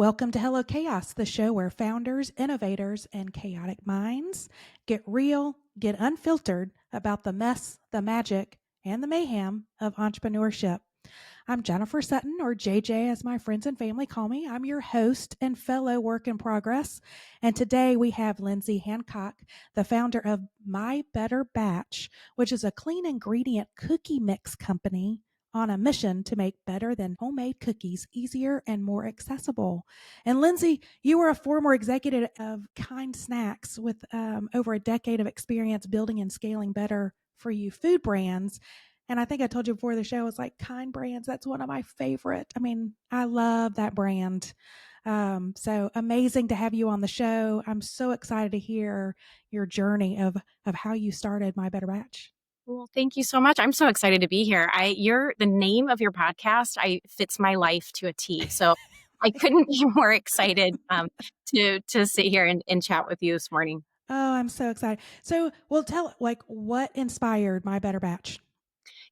Welcome to Hello Chaos, the show where founders, innovators, and chaotic minds get real, get unfiltered about the mess, the magic, and the mayhem of entrepreneurship. I'm Jennifer Sutton, or JJ as my friends and family call me. I'm your host and fellow work in progress. And today we have Lindsay Hancock, the founder of My Better Batch, which is a clean ingredient cookie mix company on a mission to make better than homemade cookies easier and more accessible. And Lindsay, you were a former executive of Kind Snacks with over a decade of experience building and scaling better for you food brands. And I think I told you before the show, it's like Kind Brands. That's one of my favorite. I mean, I love that brand. So amazing to have you on the show. I'm so excited to hear your journey of how you started My Better Batch. Well, thank you so much. I'm so excited to be here. The name of your podcast, fits my life to a T. So I couldn't be more excited to sit here and chat with you this morning. Oh, I'm so excited. So, well, tell like what inspired My Better Batch?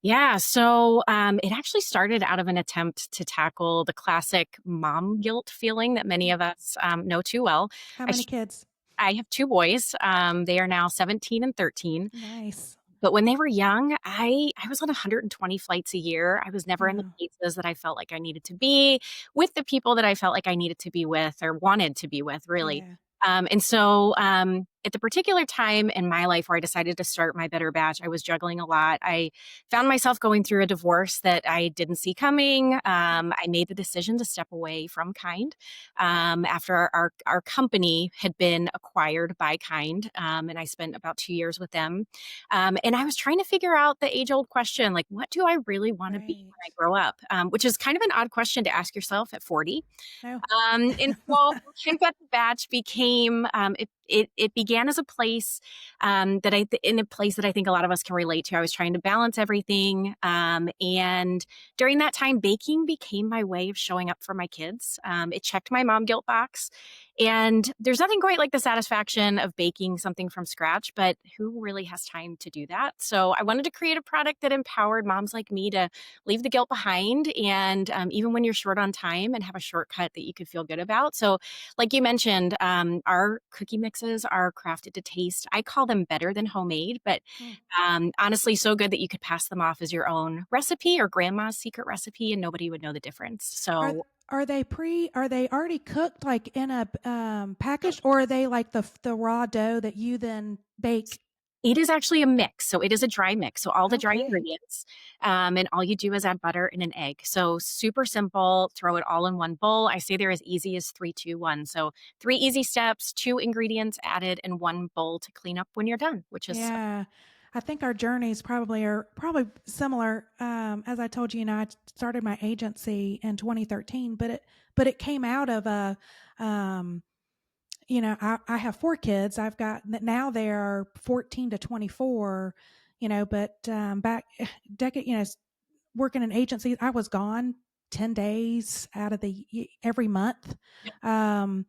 Yeah, so it actually started out of an attempt to tackle the classic mom guilt feeling that many of us know too well. How I, many sh- kids? I have two boys. They are now 17 and 13. Nice. But when they were young, I was on 120 flights a year. I was never in the Wow. places that I felt like I needed to be, with the people that I felt like I needed to be with or wanted to be with, really. Yeah. And so at the particular time in my life where I decided to start My Better Batch, I was juggling a lot. I found myself going through a divorce that I didn't see coming. I made the decision to step away from Kind after our company had been acquired by Kind. And I spent about 2 years with them. And I was trying to figure out the age old question, like, what do I really want to be Right. when I grow up? Which is kind of an odd question to ask yourself at 40. No. And so My Better Batch became, it began as a place in a place that I think a lot of us can relate to. I was trying to balance everything. And during that time, baking became my way of showing up for my kids. It checked my mom guilt box. And there's nothing quite like the satisfaction of baking something from scratch, but who really has time to do that? So I wanted to create a product that empowered moms like me to leave the guilt behind. And even when you're short on time, and have a shortcut that you could feel good about. So, like you mentioned, our cookie mixes are crafted to taste. I call them better than homemade, but Mm. honestly, so good that you could pass them off as your own recipe or grandma's secret recipe, and nobody would know the difference. Are So are they already cooked like in a package, or are they like the raw dough that you then bake? it is actually a mix. So it is a dry mix. So all the dry Okay. ingredients, and all you do is add butter and an egg. So super simple. Throw it all in one bowl. I say they're as easy as 3, 2, 1. So 3 easy steps, 2 ingredients added, in one bowl to clean up when you're done. Which is Yeah. I think our journeys probably similar. As I told you, I started my agency in 2013, but it came out of um, I have four kids. I've got now they're 14 to 24, but back decade, working in agencies, I was gone 10 days out of every month. Um,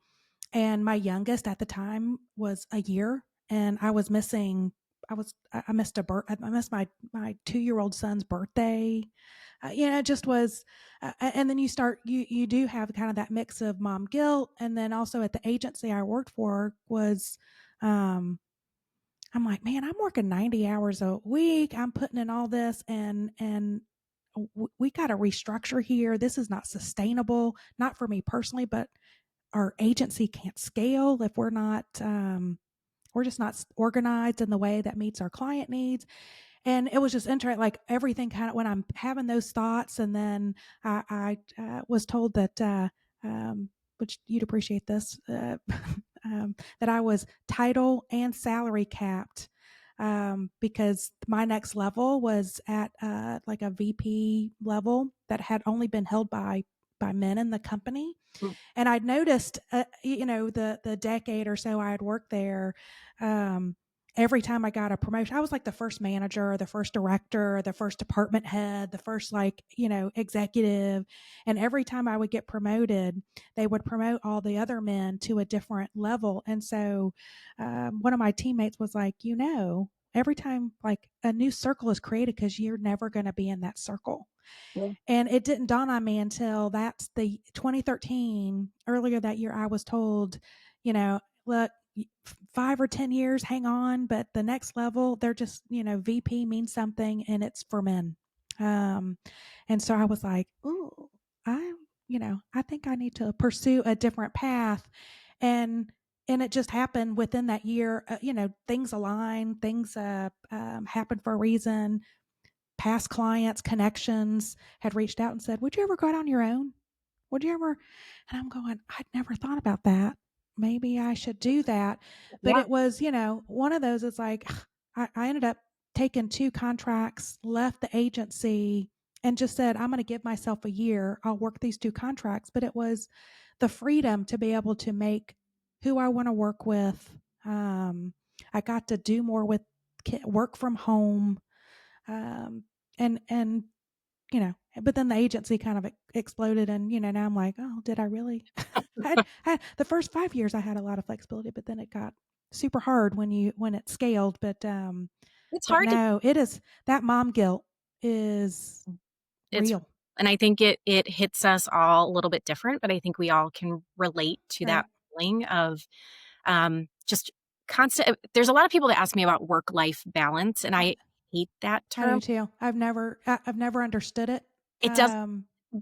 and my youngest at the time was a year, and I was missing. I missed I missed my 2 year old son's birthday. It just was, and then you do have kind of that mix of mom guilt, and then also at the agency I worked for was, um, I'm like, man, I'm working 90 hours a week. I'm putting in all this, and we got to restructure here. This is not sustainable, not for me personally, but our agency can't scale if we're just not organized in the way that meets our client needs. And it was just interesting, like everything kind of when I'm having those thoughts, and then I was told that, which you'd appreciate this, that I was title and salary capped, because my next level was at like a VP level that had only been held by men in the company. And I'd noticed, the decade or so I had worked there, every time I got a promotion, I was like the first manager, the first director, the first department head, the first executive. And every time I would get promoted, they would promote all the other men to a different level. And so one of my teammates was like, every time like a new circle is created because you're never going to be in that circle. Yeah. And it didn't dawn on me until that's the 2013, earlier that year, I was told, look, 5 or 10 years, hang on, but the next level, they're just, VP means something and it's for men. Um, and so I was like, ooh, I, I think I need to pursue a different path. And, and it just happened within that year, things align, things happen for a reason. Past clients, connections had reached out and said, would you ever go out on your own? Would you ever? And I'm going, I'd never thought about that. Maybe I should do that. But Yeah. it was, one of those, it's like, I ended up taking 2 contracts, left the agency, and just said, I'm going to give myself a year. I'll work these 2 contracts. But it was the freedom to be able to make who I want to work with. I got to do more with work from home. Um, and but then the agency kind of exploded, and now I'm like, oh, did I really? The first 5 years I had a lot of flexibility, but then it got super hard when it scaled. It's But hard to no, it is, that mom guilt is it's real. and I think it hits us all a little bit different, but I think we all can relate to that Right. feeling of just constant. There's a lot of people that ask me about work-life balance, and I hate that I do term. too. I've never understood it. It does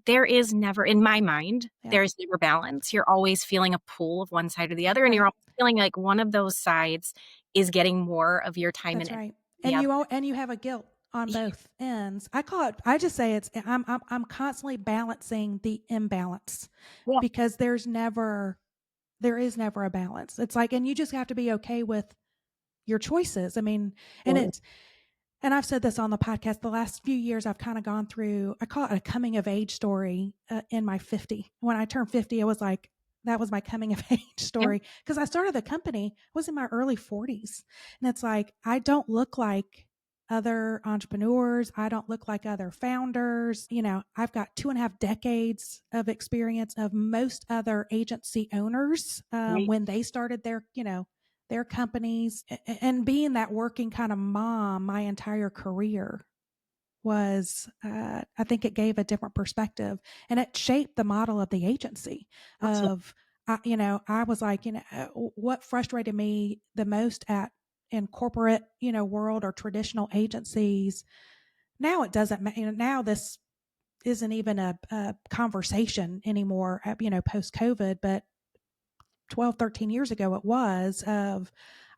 There is never, in my mind, Yeah. there's never balance. You're always feeling a pull of one side or the other, and you're Right. always feeling like one of those sides is getting more of your time and That's energy right. than the other. And you have a guilt on Yeah. both ends. I just say I'm constantly balancing the imbalance, Yeah. because there is never a balance. It's like, and you just have to be okay with your choices. I mean, and Absolutely. it's, and I've said this on the podcast, the last few years I've kind of gone through, I call it a coming of age story in my 50. When I turned 50, it was like, that was my coming of age Yeah. story, because I started the company, I was in my early 40s. And it's like, I don't look like other entrepreneurs. I don't look like other founders. I've got 2.5 decades of experience of most other agency owners Right. when they started their companies. And being that working kind of mom my entire career was, I think it gave a different perspective, and it shaped the model of the agency Absolutely. of, I was like, what frustrated me the most in corporate, world or traditional agencies. Now it doesn't matter. Now this isn't even a conversation anymore, post COVID, but 12, 13 years ago it was, of,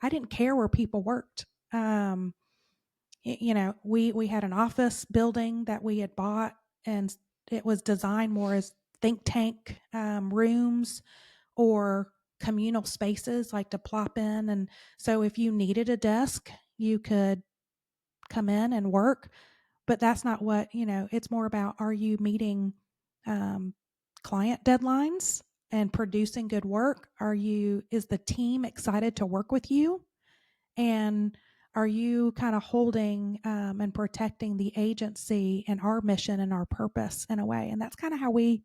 I didn't care where people worked. We had an office building that we had bought, and it was designed more as think tank rooms or communal spaces, like to plop in. And so if you needed a desk, you could come in and work. But that's not what, it's more about, are you meeting um, client deadlines and producing good work? Is the team excited to work with you? And are you kind of holding and protecting the agency and our mission and our purpose in a way? And that's kind of how we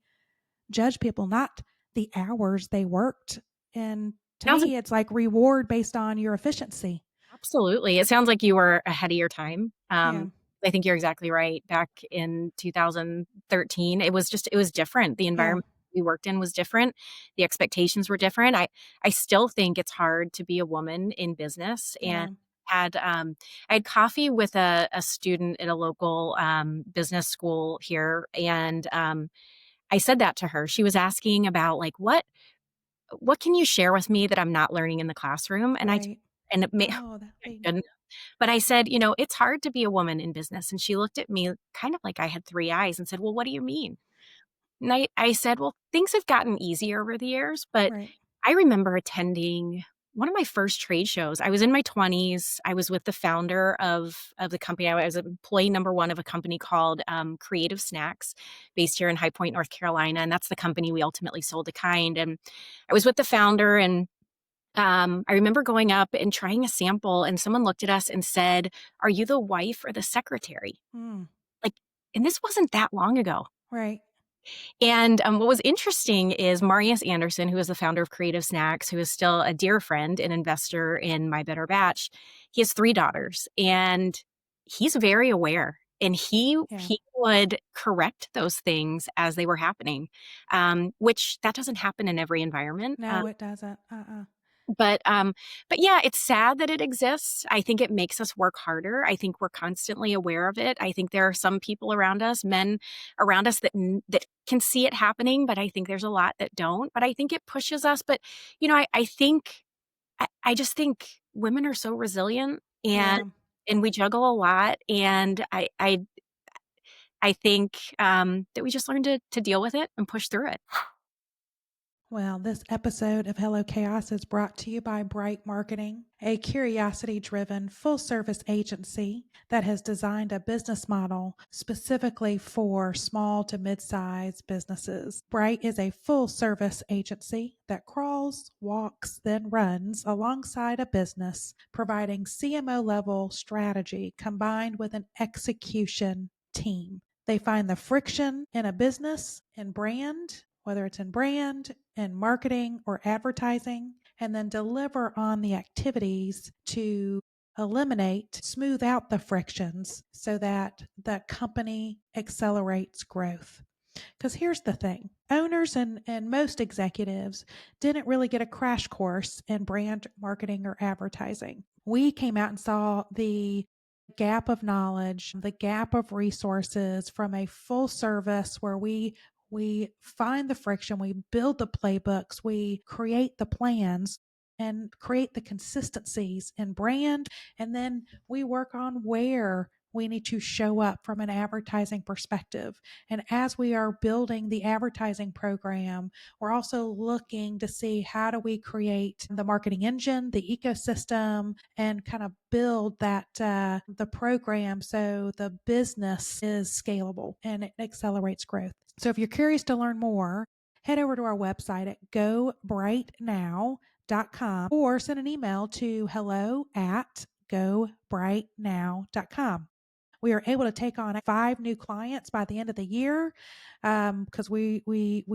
judge people, not the hours they worked. And to Sounds like me, it's like reward based on your efficiency. Absolutely. It sounds like you were ahead of your time. Yeah. I think you're exactly right. Back in 2013, it was different. The Yeah. environment we worked in was different. The expectations were different. I still think it's hard to be a woman in business, and Yeah. had I had coffee with a student at a local business school here, and I said that to her. She was asking about, like, what can you share with me that I'm not learning in the classroom? Right. And it may Oh, that I big. couldn't, but I said, it's hard to be a woman in business. And she looked at me kind of like I had three eyes and said, well, what do you mean? And I said, well, things have gotten easier over the years, but Right. I remember attending one of my first trade shows. I was in my 20s. I was with the founder of the company. I was employee number one of a company called Creative Snacks, based here in High Point, North Carolina. And that's the company we ultimately sold to Kind. And I was with the founder, and I remember going up and trying a sample, and someone looked at us and said, "Are you the wife or the secretary?" Mm. Like, and this wasn't that long ago. Right. And what was interesting is Marius Anderson, who is the founder of Creative Snacks, who is still a dear friend and investor in My Better Batch. He has three daughters, and he's very aware. and he Yeah. he would correct those things as they were happening, which that doesn't happen in every environment. No, it doesn't. But yeah, it's sad that it exists. I think it makes us work harder. I think we're constantly aware of it. I think there are some people around us, men around us that can see it happening, but I think there's a lot that don't. But I think it pushes us. But I think I just think women are so resilient, and Yeah. we juggle a lot, and I think that we just learn to deal with it and push through it. Well, this episode of Hello Chaos is brought to you by Bright Marketing, a curiosity driven full service agency that has designed a business model specifically for small to mid sized businesses. Bright is a full service agency that crawls, walks, then runs alongside a business, providing CMO level strategy combined with an execution team. They find the friction in a business and brand, whether it's in brand, in marketing, or advertising, and then deliver on the activities to eliminate, smooth out the frictions so that the company accelerates growth. Because here's the thing, owners and most executives didn't really get a crash course in brand marketing or advertising. We came out and saw the gap of knowledge, the gap of resources from a full service where we find the friction, we build the playbooks, we create the plans and create the consistencies in brand, and then we work on where we need to show up from an advertising perspective. And as we are building the advertising program, we're also looking to see how do we create the marketing engine, the ecosystem, and kind of build that the program so the business is scalable and it accelerates growth. So if you're curious to learn more, head over to our website at gobrightnow.com or send an email to hello@gobrightnow.com. We are able to take on 5 new clients by the end of the year because we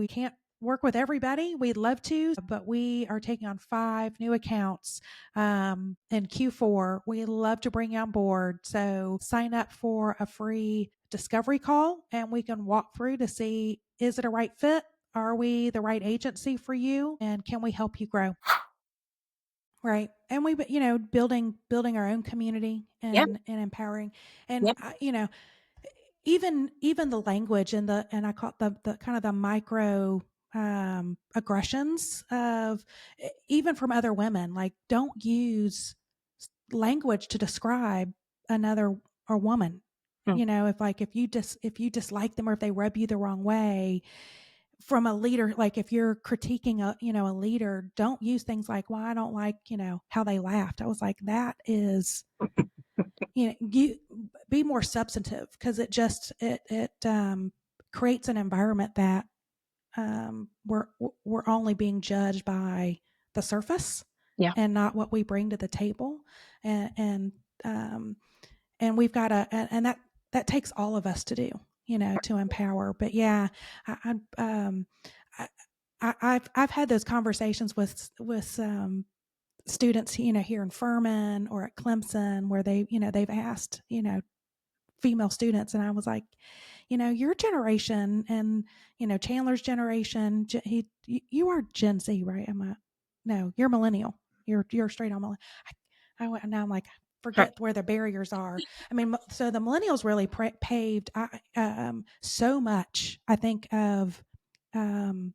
can't work with everybody. We'd love to, but we are taking on 5 new accounts in Q4. We love to bring you on board. So sign up for a free discovery call and we can walk through to see, is it a right fit? Are we the right agency for you? And can we help you grow? Right. And we, building our own community Yep. and empowering. And, Yep. even the language and I call it the kind of the micro aggressions of even from other women, like don't use language to describe another or woman. Mm. If you dislike them or if they rub you the wrong way, from a leader, like if you're critiquing a leader, don't use things like, well, I don't like how they laughed. I was like, that is, you be more substantive, because it creates an environment that we're only being judged by the surface Yeah. and not what we bring to the table. And um, and we've got and that takes all of us to do, to empower. But yeah, I, I, I've had those conversations with students, here in Furman or at Clemson, where they've asked, female students, and I was like, your generation and Chandler's generation, you are Gen Z, right? No, you're millennial. You're straight on millennial. Now I'm like, Right. forget where the barriers are. I mean, so the millennials really paved so much, I think, of um,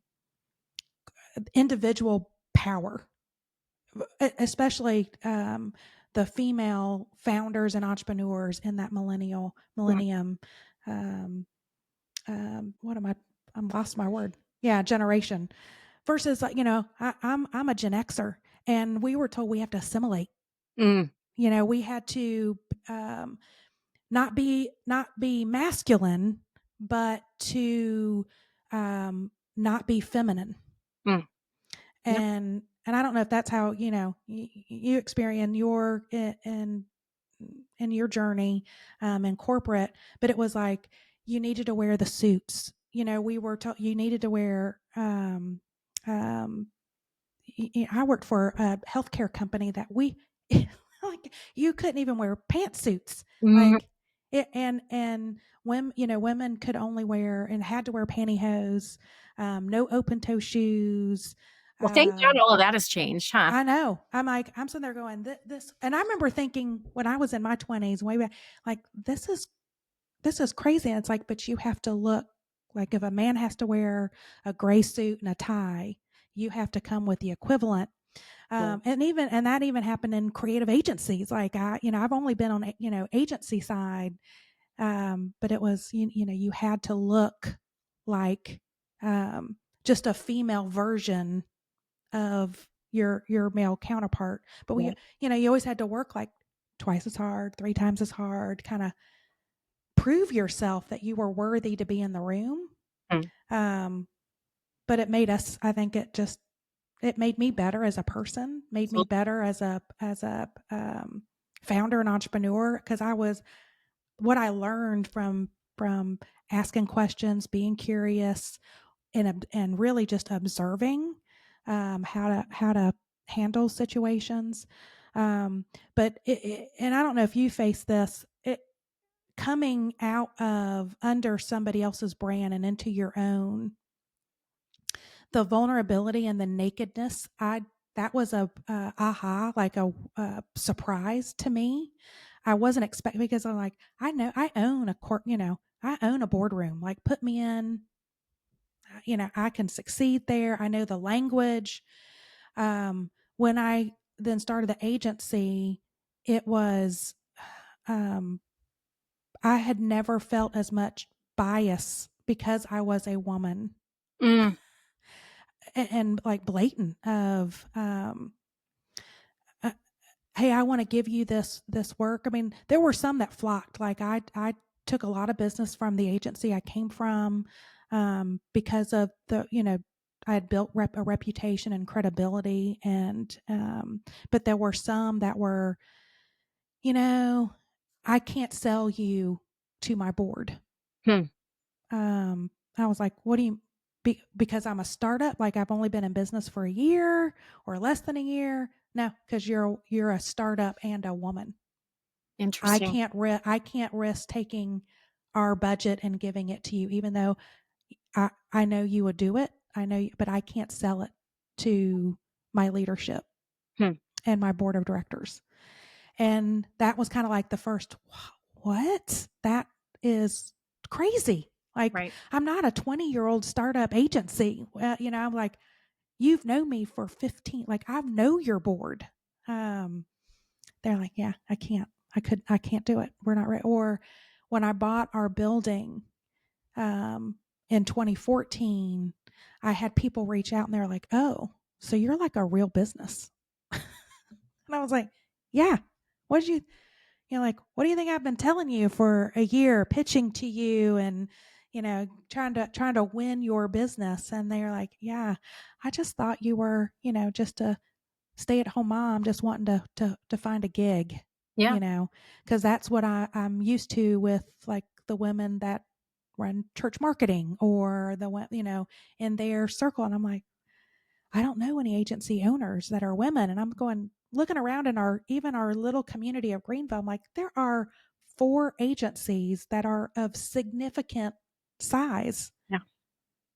individual power, especially the female founders and entrepreneurs in that Mm. millennium. Um, what am I? I'm lost my word. Yeah, generation versus I'm a Gen Xer, and we were told we have to assimilate. Mm. We had to um, not be masculine, but to not be feminine. Mm. Yep. And I don't know if that's how you experience in your journey in corporate, but it was like you needed to wear the suits. We were told you needed to wear. Um, I worked for a healthcare company that we like you couldn't even wear pantsuits. Mm. Like And women, women could only wear and had to wear pantyhose, no open toe shoes. Well, thank God Um, all of that has changed, huh? I know. I'm sitting there going, this, and I remember thinking when I was in my 20s, way back, like, this is crazy. And it's like, but you have to look like, if a man has to wear a gray suit and a tie, you have to come with the equivalent. Mm. And that even happened in creative agencies. Like, I've only been on, agency side. But it was, you had to look like, just a female version of your male counterpart. But Yeah. you always had to work like twice as hard, three times as hard, kind of prove yourself that you were worthy to be in the room. Mm. Um, but it made us, I think it made me better as a person, made me Absolutely. better as a founder and entrepreneur, because what I learned from asking questions, being curious, and really just observing, how to handle situations. Um, but and I don't know if you face this. Coming out of under somebody else's brand and into your own, the vulnerability and the nakedness, I that was a aha, like a surprise to me. I wasn't expecting, because I'm like, I know I own a court, I own a boardroom. Like, put me in, I can succeed there. I know the language. When I then started the agency, it was, um, I had never felt as much bias because I was a woman, Mm. and like blatant of, uh, hey, I want to give you this work. I mean, there were some that flocked. Like, I took a lot of business from the agency I came from, because of I had built a reputation and credibility, and but there were some that were, you know, I can't sell you to my board. Hmm. I was like, what do you? Because I'm a startup, like, I've only been in business for a year or less than a year. No, because you're a startup and a woman. Interesting. I can't risk taking our budget and giving it to you, even though I know you would do it. I know, but I can't sell it to my leadership Hmm. and my board of directors. And that was kind of like the first, what? That is crazy. Like, Right. I'm not a 20-year-old startup agency. I'm like, you've known me for 15, like, I know your board. Um, they're like, yeah, I can't do it. We're not ready. Or when I bought our building, um, in 2014, I had people reach out and they're like, oh, so you're like a real business. And I was like, yeah, what did like, what do you think I've been telling you for a year, pitching to you and, trying to win your business? And they're like, yeah, I just thought you were, just a stay-at-home mom, just wanting to find a gig, Yeah. because that's what I'm used to with, like, the women that run church marketing, or in their circle. And I'm like, I don't know any agency owners that are women. And I'm going, looking around in our little community of Greenville. I'm like, there are 4 agencies that are of significant size Yeah.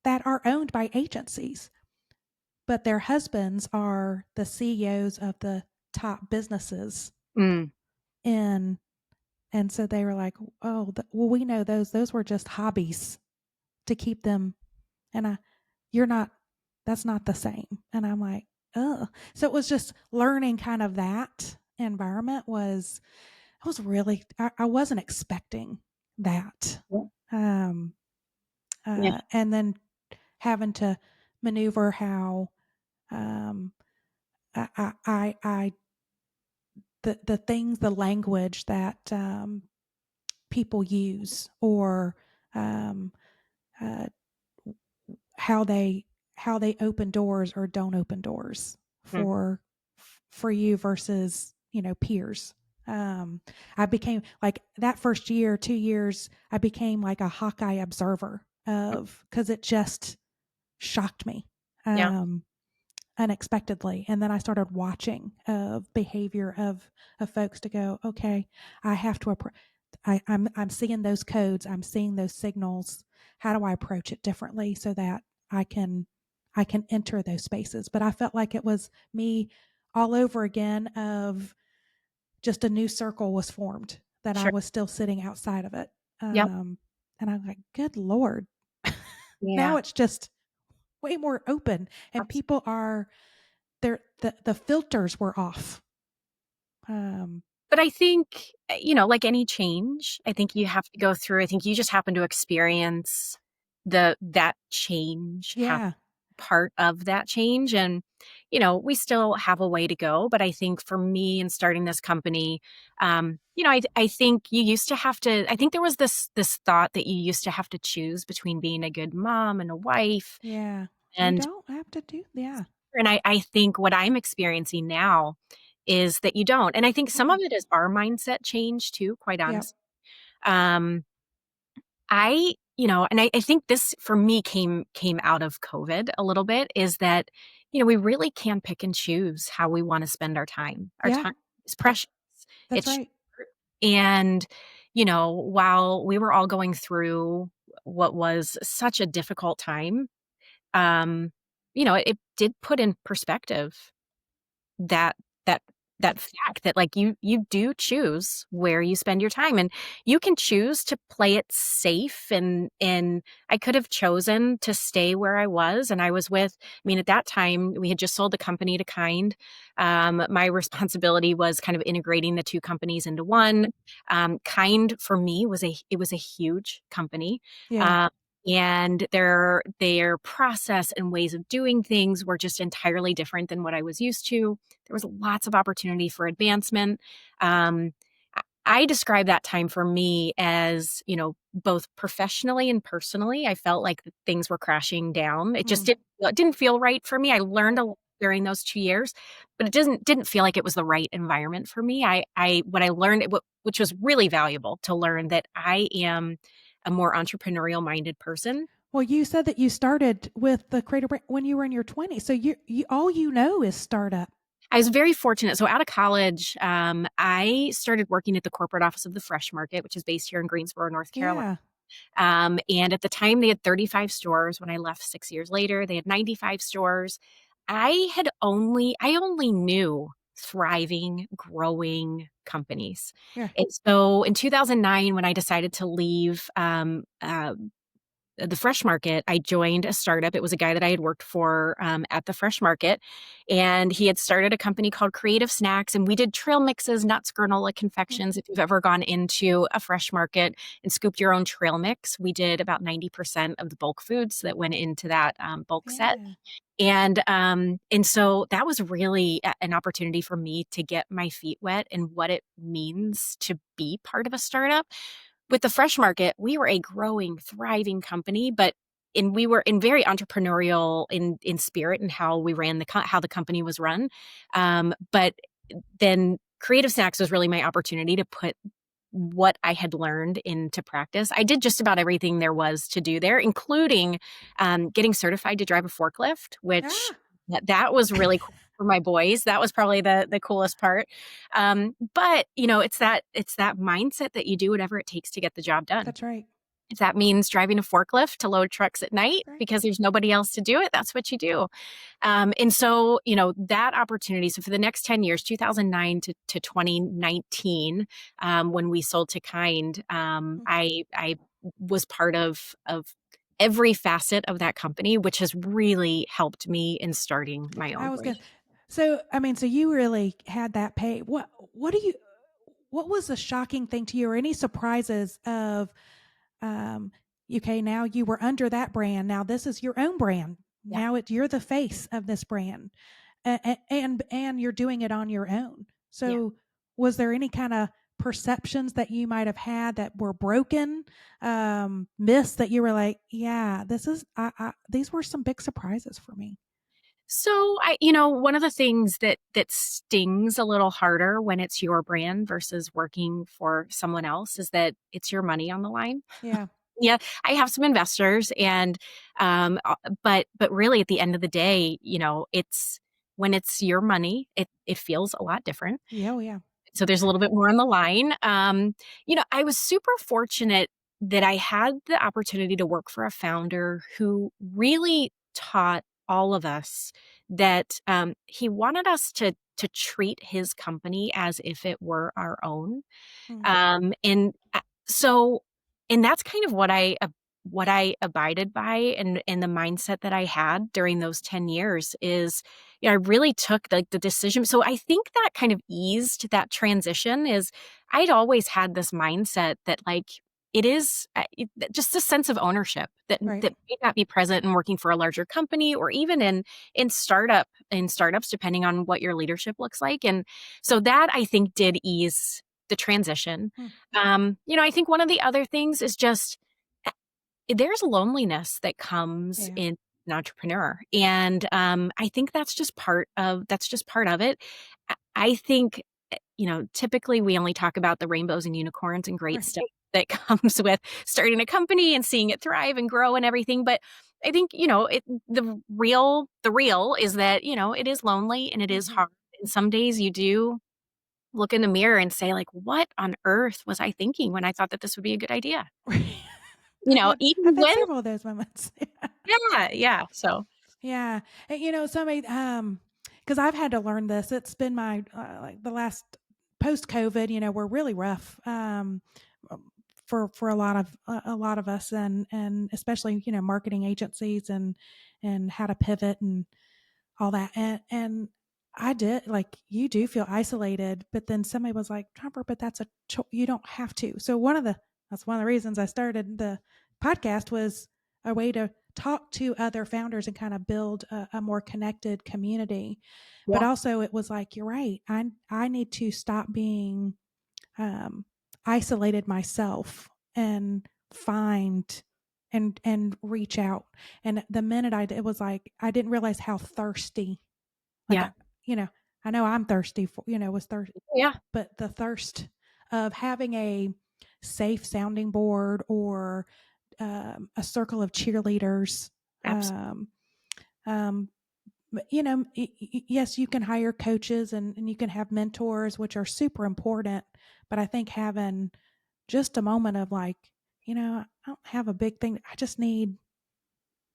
that are owned by agencies, but their husbands are the CEOs of the top businesses. Mm. And so they were like, oh, well, we know those were just hobbies to keep them. And you're not, that's not the same. And I'm like, oh. So it was just learning kind of that environment was really, I wasn't expecting that. Yeah. Um, Yeah. and then having to maneuver how, um, I the things, the language that, people use, or, um, uh, how they open doors or don't open doors Hmm. for you versus, peers. I became like, that first year, 2 years, I became like a Hawkeye observer of, because it just shocked me. Yeah. Um, Unexpectedly, and then I started watching of behavior of folks, to go, okay, I have to I'm seeing those codes, I'm seeing those signals. How do I approach it differently so that I can I can enter those spaces? But I felt like it was me all over again of just a new circle was formed that I Sure. was still sitting outside of it. Yep. Um, and I'm like, good Lord. Now Yeah. it's just way more open and Abs- people are the filters were off. Um, But I think, like any change, I think you have to go through, I think you just happen to experience that change, have yeah, part of that change. And, we still have a way to go. But I think for me in starting this company, I think you used to have to, I think there was this thought that you used to have to choose between being a good mom and a wife. yeah. You And don't have to do yeah. I think what I'm experiencing now is that you don't. And I think some of Mm-mm. it is our mindset change too, quite Yep. honestly. Um, I think this for me came out of COVID a little bit, is that, we really can pick and choose how we want to spend our time. Our Yeah. time is That precious. that's It's right. short. And, while we were all going through what was such a difficult time, um, it did put in perspective that that that fact that, like, you do choose where you spend your time, and you can choose to play it safe. And I could have chosen to stay where I was, and I was with, I mean, at that time we had just sold the company to Kind. My responsibility was kind of integrating the two companies into one. Kind for me was a huge company. Yeah. um, and their process and ways of doing things were just entirely different than what I was used to. There was lots of opportunity for advancement. I describe that time for me as, both professionally and personally. I felt like things were crashing down. Mm, It didn't feel right for me. I learned right. a lot during those 2 years, but it didn't feel like it was the right environment for me. What I learned, which was really valuable to learn, that I am a more entrepreneurial minded person. Well, you said that you started with the Creator Brand when you were in your 20s, so you all you know is startup. I was very fortunate. So out of college, I started working at the corporate office of the Fresh Market, which is based here in Greensboro, North Carolina. Yeah. And at the time, they had 35 stores. When I left 6 years later, they had 95 stores. I only knew thriving, growing companies. Yeah. And so in 2009, when I decided to leave the Fresh Market, I joined a startup. It was a guy that I had worked for at the Fresh Market, and he had started a company called Creative Snacks, and we did trail mixes, nuts, granola Mm, confections. If you've ever gone into a Fresh Market and scooped your own trail mix, we did about 90% of the bulk foods that went into that bulk set. yeah. And so that was really an opportunity for me to get my feet wet and what it means to be part of a startup. With the Fresh Market, we were a growing, thriving company, we were in very entrepreneurial in spirit and how we ran how the company was run. But then Creative Snacks was really my opportunity to put what I had learned into practice. I did just about everything there was to do there, including getting certified to drive a forklift, which Ah. that was really cool for my boys. That was probably the coolest part. But it's that mindset that you do whatever it takes to get the job done. That's right. If that means driving a forklift to load trucks at night Right. because there's nobody else to do it, that's what you do. And so, that opportunity. So for the next 10 years, 2009 to 2019, when we sold to Kind, Mm. I was part of every facet of that company, which has really helped me in starting my I own was brand. gonna so, I mean, so you really had that pay what do you what was a shocking thing to you or any surprises of, um, okay, now you were under that brand, now this is your own brand. Yeah. Now you're the face of this brand, and you're doing it on your own. Yeah. So, was there any kinda perceptions that you might have had that were broken, myths that you were like, "Yeah, this is these were some big surprises for me." So one of the things that stings a little harder when it's your brand versus working for someone else is that it's your money on the line. Yeah. Yeah, I have some investors, and but really at the end of the day, it's when it's your money, it feels a lot different. Yeah, oh, yeah. So there's a little bit more on the line. I was super fortunate that I had the opportunity to work for a founder who really taught all of us that he wanted us to treat his company as if it were our own. Mm, So, and that's kind of what I abided by, and the mindset that I had during those 10 years is, I really took like the decision. So I think that kind of eased that transition. Is I'd always had this mindset that like it is just a sense of ownership right. that may not be present in working for a larger company, or even in startups, depending on what your leadership looks like. And so that I think did ease the transition. Mm, I think one of the other things is just there's loneliness that comes yeah. in an entrepreneur, and I think that's just part of it. I think typically we only talk about the rainbows and unicorns and great Right. stuff that comes with starting a company and seeing it thrive and grow and everything. But I think the real is that it is lonely and it is Hmm. hard. And some days you do look in the mirror and say, like, "What on earth was I thinking when I thought that this would be a good idea?" Right. Even I've had when several of those moments. yeah, yeah, so Yeah. And, somebody, because I've had to learn this. It's been my, like the last post COVID, were really rough, for a lot of us, and especially, marketing agencies, and how to pivot and all that. And I did, like, you do feel isolated, but then somebody was like, Trumper, but that's you don't have to. So that's one of the reasons I started the podcast, was a way to talk to other founders and kind of build a more connected community. But yeah, also it was like, you're right. I need to stop being um, isolated myself, and find and reach out. And the minute it was like, I didn't realize how thirsty, like, yeah, you know, I know I'm thirsty for, was thirsty, yeah, but the thirst of having a safe sounding board, or a circle of cheerleaders. absolutely, Um, um, but, yes, you can hire coaches, and you can have mentors, which are super important. But I think having just a moment of like, I don't have a big thing. I just need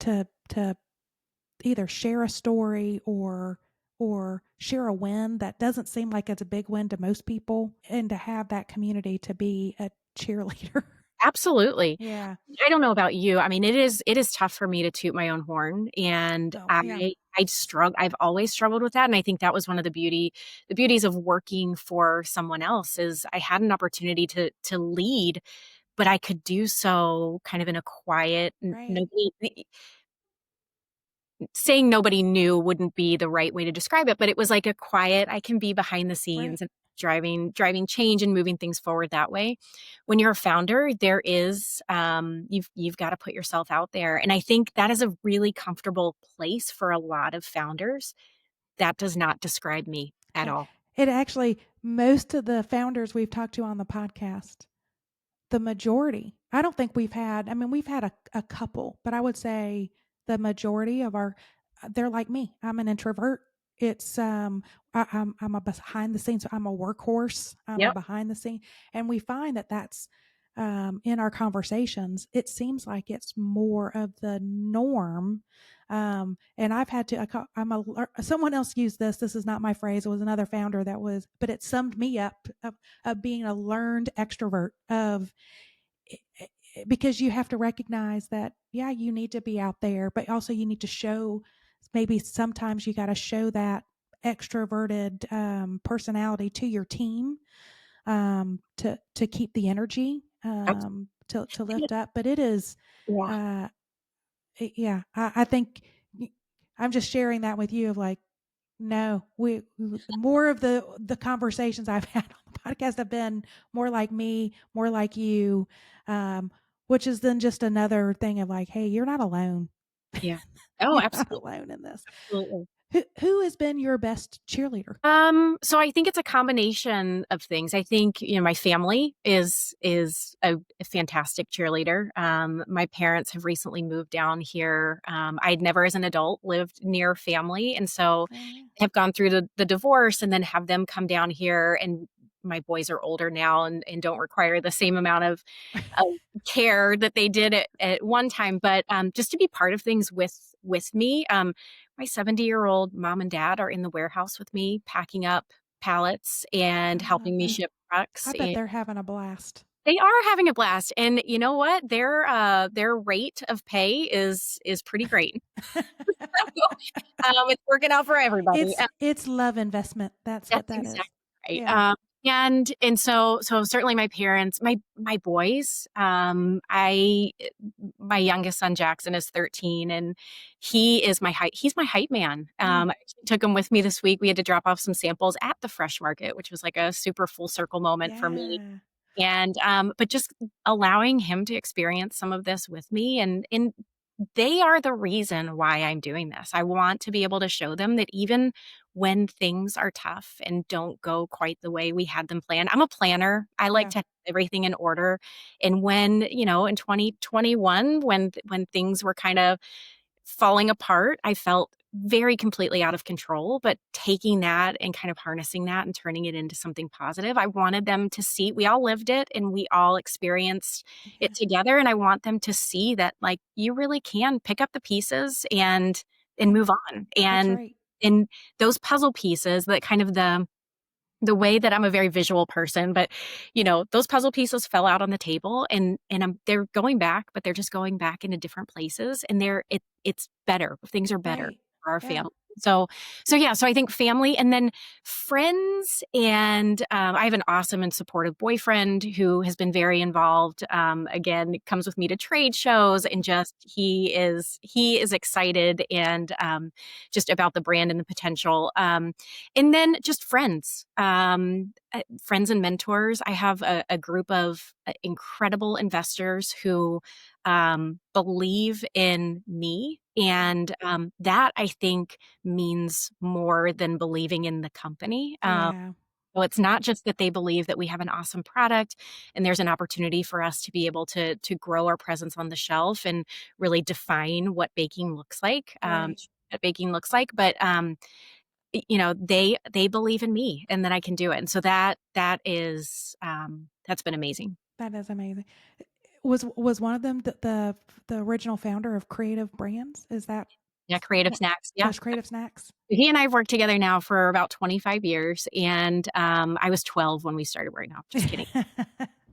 to either share a story, or share a win that doesn't seem like it's a big win to most people, and to have that community to be a cheerleader. absolutely. Yeah. I don't know about you. I mean, it is tough for me to toot my own horn, and Oh, yeah. I've always struggled with that, and I think that was one of the beauties of working for someone else is I had an opportunity to lead, but I could do so kind of in a quiet, Right. nobody saying nobody knew wouldn't be the right way to describe it, but it was like a quiet, I can be behind the Right. scenes and driving change and moving things forward that way. When you're a founder, there is you've got to put yourself out there. And I think that is a really comfortable place for a lot of founders. That does not describe me at It, all. it actually, most of the founders we've talked to on the podcast, the majority, I don't think I mean, we've had a couple, but I would say the majority of they're like me. I'm an introvert. It's, I'm a behind the scenes. I'm a workhorse. I'm a Yep. behind the scene. And we find that that's, in our conversations, it seems like it's more of the norm. And I've had to, someone else used this. This is not my phrase. It was another founder but it summed me up, of being a learned extrovert, because you have to recognize that, yeah, you need to be out there, but also you need to show, maybe sometimes you got to show that extroverted, personality to your team, to keep the energy, Abs- to lift up. But it is, Yeah. uh, yeah, I think I'm just sharing that with you, of like, no, more of the conversations I've had on the podcast have been more like me, more like you, um, which is then just another thing of like, hey, you're not alone. Yeah. Oh, You're not absolutely. alone in this. Absolutely. Who has been your best cheerleader? So I think it's a combination of things. I think, my family is a fantastic cheerleader. My parents have recently moved down here. I'd never as an adult lived near family, and so Oh, yeah. have gone through the divorce and then have them come down here, and my boys are older now and don't require the same amount of care that they did at one time. But just to be part of things with me. My 70-year-old mom and dad are in the warehouse with me, packing up pallets and Ah, helping me and ship trucks. I bet they're having a blast. They are having a blast, and you know what? Their rate of pay is pretty great. It's working out for everybody. It's love investment. That's what That's that is. exactly right. Yeah. And so certainly my parents, my boys, my youngest son Jackson is 13, and he's my hype man. Mm, I actually took him with me this week. We had to drop off some samples at the fresh market, which was like a super full circle moment for me. yeah. And but just allowing him to experience some of this with me, and they are the reason why I'm doing this. I want to be able to show them that even when things are tough and don't go quite the way we had them planned. I'm a planner. I like Yeah. to have everything in order. And when, in 2021, when things were kind of falling apart, I felt very completely out of control, but taking that and kind of harnessing that and turning it into something positive. I wanted them to see we all lived it and we all experienced Yeah. it together. And I want them to see that like you really can pick up the pieces and Yeah. move on. That's And right. and those puzzle pieces that kind of the way that I'm a very visual person, but those puzzle pieces fell out on the table and they're going back, but they're just going back into different places and it's better. Things are better Right. for our Yeah. family. So yeah, so I think family and then friends and I have an awesome and supportive boyfriend who has been very involved. Again, comes with me to trade shows and just he is excited and just about the brand and the potential. And then just friends and mentors. I have a group of incredible investors who believe in me. And that I think means more than believing in the company. Yeah. So it's not just that they believe that we have an awesome product and there's an opportunity for us to be able to grow our presence on the shelf and really define what baking looks like. Right. What baking looks like, but they believe in me and that I can do it. And so that is that's been amazing. That is amazing. Was one of them the original founder of Creative Brands? Is that Yeah, Creative what Snacks. Yeah. those Creative Snacks? He and I have worked together now for about 25 years. And I was 12 when we started working out. Just kidding.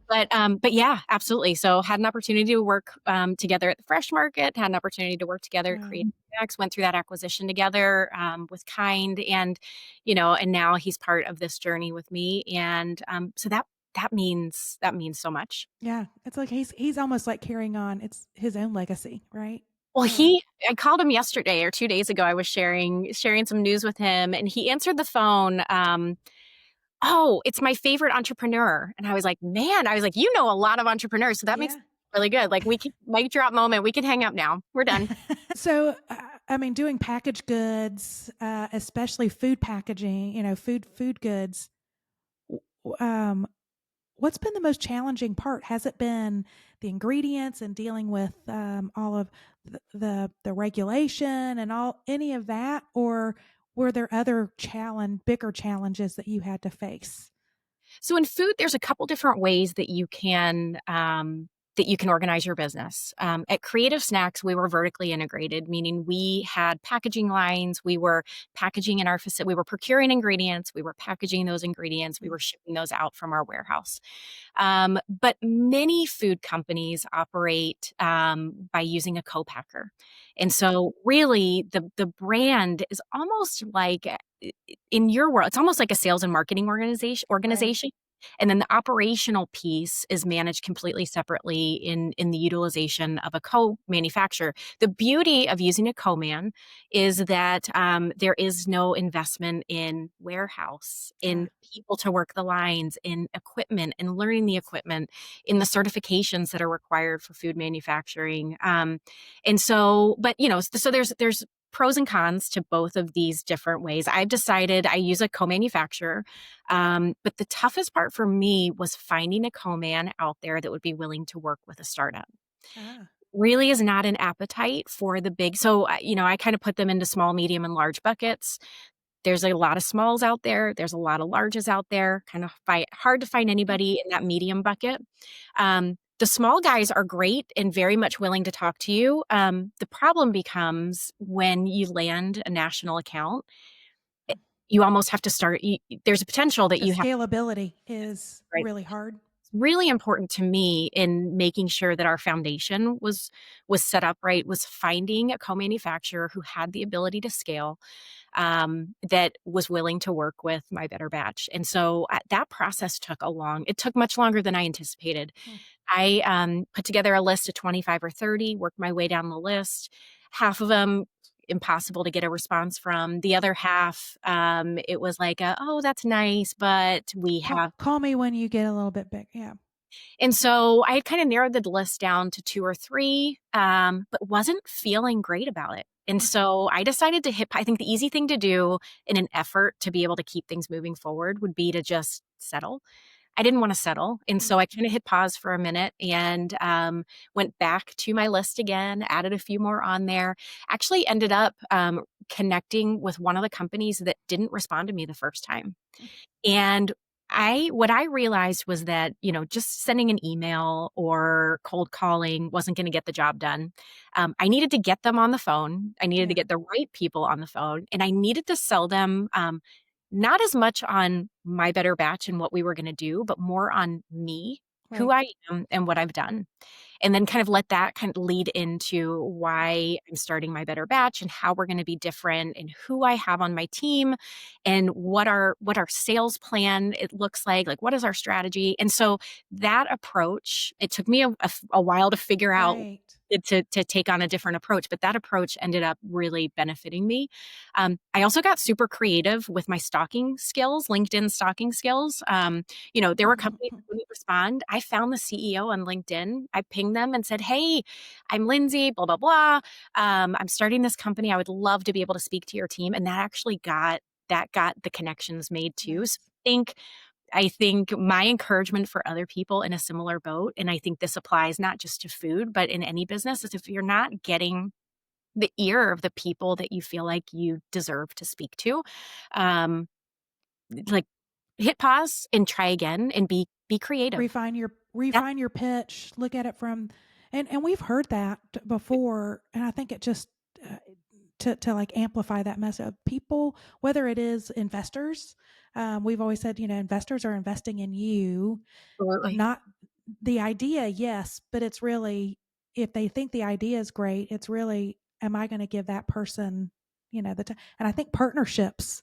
But yeah, absolutely. So had an opportunity to work together at the Fresh Market, had an opportunity to work together at Wow. Creative Snacks, went through that acquisition together with Kind, and now he's part of this journey with me, and so that means so much. Yeah, it's like he's almost like carrying on it's his own legacy, right? Well, Yeah. I called him yesterday or 2 days ago. I was sharing some news with him, and he answered the phone. Oh, it's my favorite entrepreneur. And I was like, man, you know a lot of entrepreneurs. So that makes Yeah. it really good. Like we can mic drop moment. We can hang up now. We're done. So, I mean, doing packaged goods, especially food packaging, food goods, um, what's been the most challenging part? Has it been the ingredients and dealing with all of the regulation and any of that, or were there other bigger challenges that you had to face? So in food, there's a couple different ways that you can organize your business. At Creative Snacks, we were vertically integrated, meaning we had packaging lines. We were packaging in our facility. We were procuring ingredients. We were packaging those ingredients. We were shipping those out from our warehouse. But many food companies operate by using a co-packer. And so really the brand is almost like in your world, it's almost like a sales and marketing organization Right. organization. And then the operational piece is managed completely separately in the utilization of a co-manufacturer. The beauty of using a co-man is that there is no investment in warehouse, Ah, in people to work the lines, in equipment, in learning the equipment, in the certifications that are required for food manufacturing. And so, but so there's pros and cons to both of these different ways. I've decided I use a co-manufacturer, but the toughest part for me was finding a co-man out there that would be willing to work with a startup. ah, Really is not an appetite for the big. So, I kind of put them into small, medium, and large buckets. There's a lot of smalls out there. There's a lot of larges out there. Kind of hard to find anybody in that medium bucket. The small guys are great and very much willing to talk to you. The problem becomes when you land a national account, Mm. you almost have to start. There's a potential that The you have, scalability is right? really hard. Really important to me in making sure that our foundation was set up right, was finding a co-manufacturer who had the ability to scale, that was willing to work with my better batch. And so that process it took much longer than I anticipated. Mm. I put together a list of 25 or 30, worked my way down the list. Half of them impossible to get a response from. The other half, it was like, oh, that's nice, but we Call have. call me when you get a little bit big. Yeah. And so I had kind of narrowed the list down to 2 or 3, but wasn't feeling great about it. And Mm. so I decided to I think the easy thing to do in an effort to be able to keep things moving forward would be to just settle. I didn't want to settle. And Mm. so I kind of hit pause for a minute and went back to my list again, added a few more on there. Actually ended up connecting with one of the companies that didn't respond to me the first time. Mm. And what I realized was that, just sending an email or cold calling wasn't going to get the job done. I needed to get them on the phone. I needed to Yeah. get the right people on the phone, and I needed to sell them, not as much on my better batch and what we were going to do, but more on me, who Right. I am and what I've done. And then kind of let that kind of lead into why I'm starting my better batch and how we're going to be different and who I have on my team and what our sales plan it looks like what is our strategy. And so that approach, it took me a while to figure out Right. to take on a different approach, but that approach ended up really benefiting me. I also got super creative with my stalking skills, LinkedIn stalking skills. There were companies that wouldn't respond. I found the CEO on LinkedIn. I pinged them and said, "Hey, I'm Lindsay, blah, blah, blah. I'm starting this company. I would love to be able to speak to your team." And that actually got the connections made too. So Nice. I think my encouragement for other people in a similar boat, and I think this applies not just to food, but in any business, is if you're not getting the ear of the people that you feel like you deserve to speak to, um, like hit pause and try again and be creative. That's Refine your pitch. Look at it from, and we've heard that before, and I think it just uh, to like amplify that message. People, whether it is investors, we've always said, investors are investing in you, absolutely. not the idea. Yes, but it's really, if they think the idea is great, it's really, am I going to give that person, the time? And I think partnerships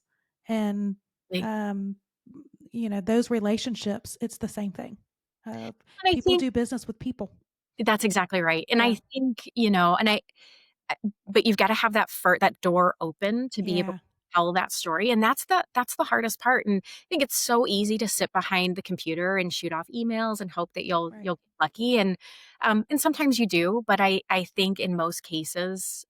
and And um, those relationships, it's the same thing. I People think do business with people. that's exactly right. And Yeah. I think, but you've got to have that door open to be able Yeah. to tell that story, and that's the hardest part. And I think it's so easy to sit behind the computer and shoot off emails and hope that you'll Right. get lucky, and sometimes you do, but I think in most cases,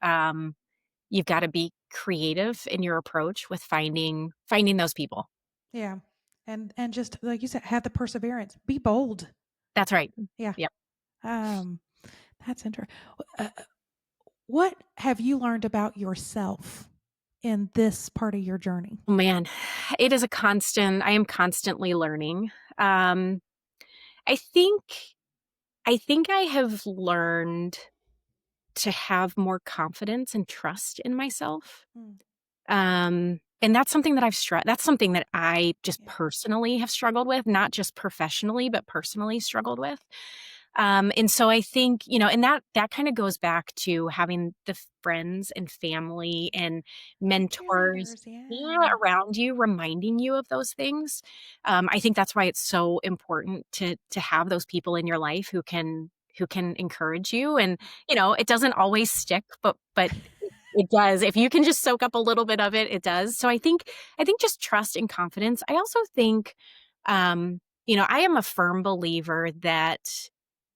you've got to be creative in your approach with finding those people. Yeah. And just like you said, have the perseverance. Be bold. That's right. Yeah. Yep. Um, that's interesting. What have you learned about yourself in this part of your journey? Oh, man, it is a constant. I am constantly learning. Um, I think I think I have learned to have more confidence and trust in myself. Mm. And that's something that that's something that I just Yeah. personally have struggled with, not just professionally, but personally struggled with. And so I think, and that kind of goes back to having the friends and family and mentors, Cheerleaders. yeah, Yeah. around you, reminding you of those things. I think that's why it's so important to have those people in your life who can encourage you. And it doesn't always stick, but it does. If you can just soak up a little bit of it, it does. So I think just trust and confidence. I also think, I am a firm believer that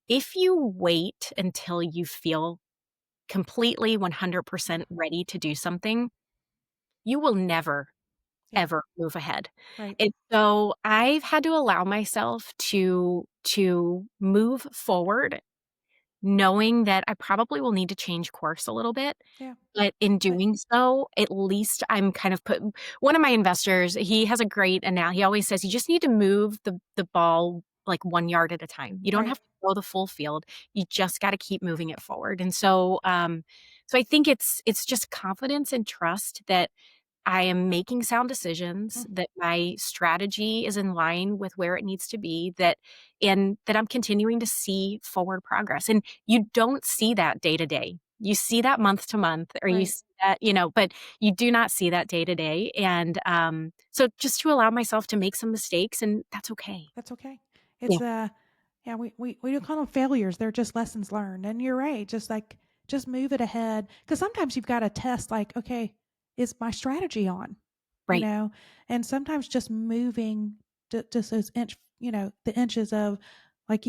if you wait until you feel completely 100% ready to do something, you will never, Yeah. ever move ahead. Right. And so I've had to allow myself to move forward knowing that I probably will need to change course a little bit. Yeah. But in But doing so, at least I'm kind of put one of my investors, he has a great he always says, "You just need to move the ball, like, 1 yard at a time. You don't right. have to go the full field. You just gotta keep moving it forward." And so, so I think it's just confidence and trust that I am making sound decisions, Mm, that my strategy is in line with where it needs to be, that and that I'm continuing to see forward progress. And you don't see that day to day. You see that month to month, or you right. see that, but you do not see that day to day. And so just to allow myself to make some mistakes, and that's okay. That's okay. Yeah, It's yeah, we don't call them failures. They're just lessons learned. And you're right. Just move it ahead. Because sometimes you've got to test like, okay, is my strategy on? You right. know? And sometimes just moving just those the inches of like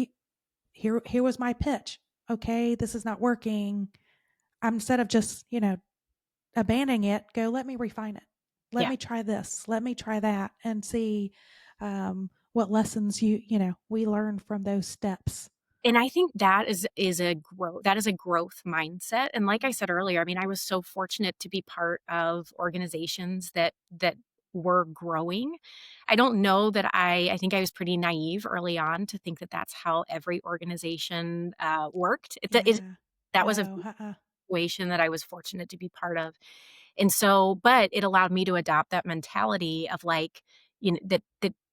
here was my pitch. Okay, this is not working. I'm instead of just, abandoning it, go, let me refine it. Let Yeah. me try this. Let me try that and see what lessons we learn from those steps. And I think that is a growth mindset, and like I said earlier, I mean, I was so fortunate to be part of organizations that were growing. I don't know that I think I was pretty naive early on to think that that's how every organization, worked. Yeah. That was a No, situation that I was fortunate to be part of. And so but it allowed me to adopt that mentality of, like, that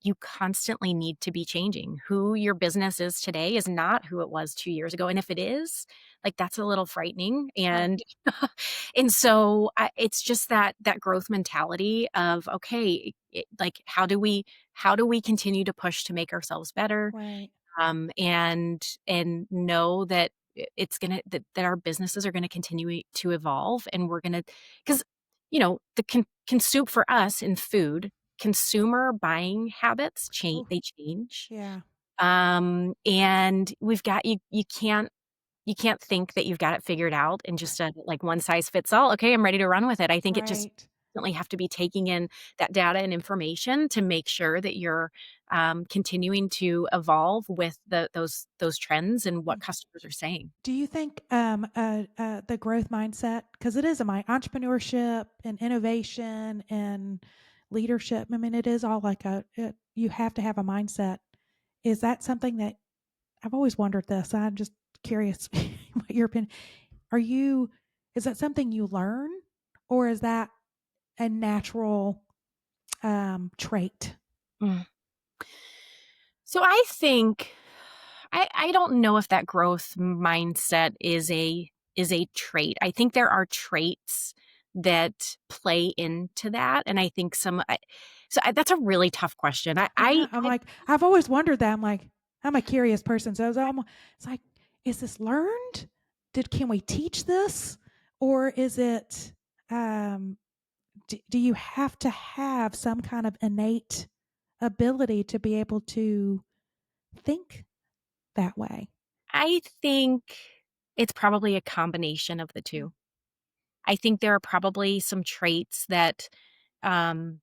you constantly need to be changing. Who your business is today is not who it was 2 years ago, and if it is, like, that's a little frightening, right, and and so, it's just that growth mentality of, "Okay, like, how do we continue to push to make ourselves better?" right. And know that it's gonna that our businesses are gonna continue to evolve, and we're gonna because the consume for us in food, consumer buying habits change. Ooh, They change. yeah, And we've got you can't think that you've got it figured out and just like one size fits all. Okay, I'm ready to run with it. I think it just right. constantly have to be taking in that data and information to make sure that you're continuing to evolve with those trends and what Mm. customers are saying. Do you think the growth mindset, because it is a my entrepreneurship and innovation and leadership? I mean, it is all like you have to have a mindset. Is that something that I've always wondered this? I'm just curious what your opinion. Are you is that something you learn or is that a natural trait? Mm. So I think I don't know if that growth mindset is a trait. I think there are traits that play into that, and I think that's a really tough question. Yeah, I'm like I've always wondered that. I'm like I'm a curious person, so it's like is this learned? Can we teach this, or is it? Um, do you have to have some kind of innate ability to be able to think that way? I think it's probably a combination of the Mm, 2. I think there are probably some traits um,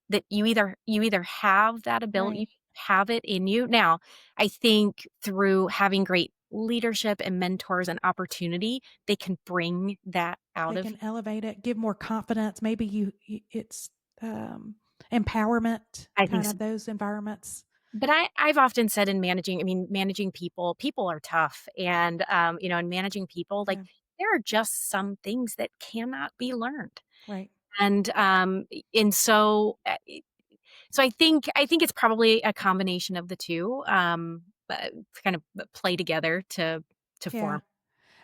that you either have that ability, right. have it in you. Now, I think through having great leadership and mentors and opportunity, they can bring that out They of can you. elevate it, give more confidence. Maybe it's um, empowerment, I think kind so. of those environments. But I've often said in managing, I mean, managing people are tough. And, in managing people, like Yeah, there are just some things that cannot be learned. right. And, so I think it's probably a combination of the 2, to kind of play together to Yeah. form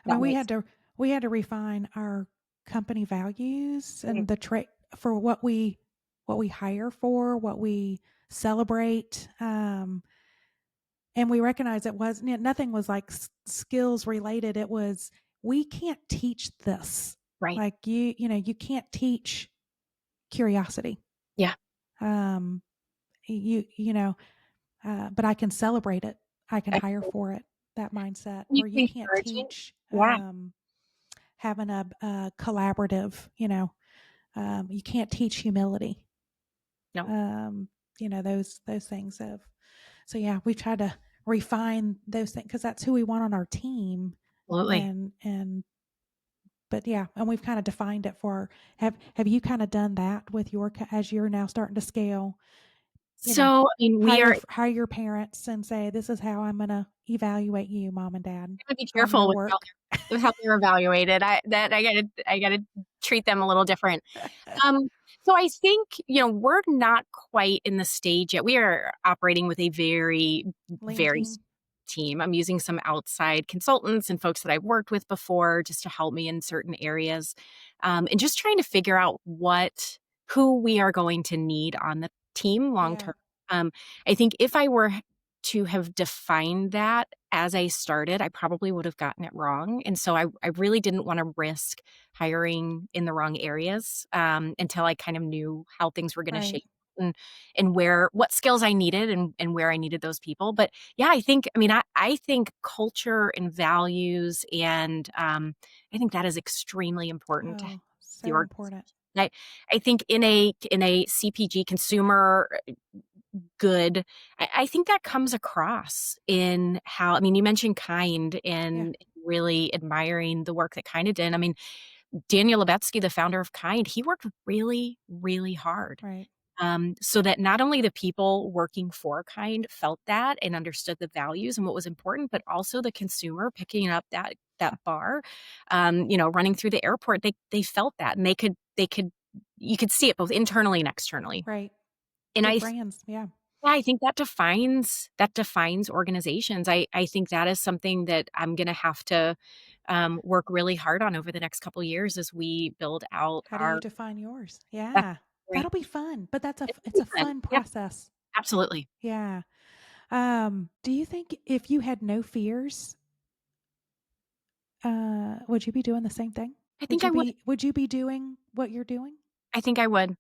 I mean, that makes we had to refine our company values sense. and the trait for what we hire for, what we celebrate. And we recognize it was nothing was like skills related. It was we can't teach this. Right. Like you can't teach curiosity. Yeah. Um, you know, but I can celebrate it. I can hire Excellent. for it. That mindset You where you can can't encourage it. teach Yeah. having a collaborative. You can't teach humility. No. Um, those things of. So yeah, we've tried to refine those things because that's who we want on our team. Absolutely. and but yeah, and we've kind of defined it for have you kind of done that with your as you're now starting to scale, you know, So, I mean, we are hire your parents and say, "This is how I'm gonna evaluate you, mom and dad, gonna be on your careful with work." how they're evaluated. I gotta treat them a little different. Um, so I think, we're not quite in the stage yet. We are operating with a very, Lean very team. team. I'm using some outside consultants and folks that I've worked with before just to help me in certain areas. And just trying to figure out who we are going to need on the team long Yeah, term. Um, I think if I were to have defined that as I started, I probably would have gotten it wrong. And so I really didn't want to risk hiring in the wrong areas until I kind of knew how things were going to right. shape and what skills I needed and where I needed those people. But yeah, I think culture and values and I think that is extremely important to Oh, the so organization. important. I think in a CPG consumer good. I think that comes across in how, I mean, you mentioned Kind Yeah, and really admiring the work that Kind did. I mean, Daniel Lebetsky, the founder of Kind, he worked really, really hard. right. So that not only the people working for Kind felt that and understood the values and what was important, but also the consumer picking up that bar, running through the airport, they felt that and they could you could see it both internally and externally. Right. And Big brands, yeah. yeah, I think that defines organizations. I think that is something that I'm gonna have to, work really hard on over the next couple years as we build out How do you our define yours? that's Yeah. right. That'll be fun, but It's it's really a fun. fun Yeah, process. absolutely. Yeah. Do you think if you had no fears, would you be doing the same thing? I think I would. Would you be doing what you're doing? I think I would.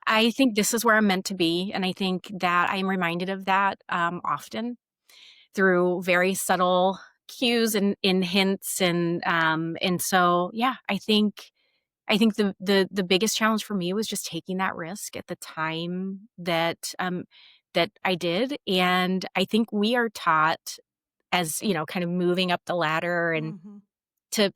I think this is where I'm meant to be, and I think that I am reminded of that, often through very subtle cues and in hints and so, yeah, I think the biggest challenge for me was just taking that risk at the time that I did, and I think we are taught as, kind of moving up the ladder and Mhm. to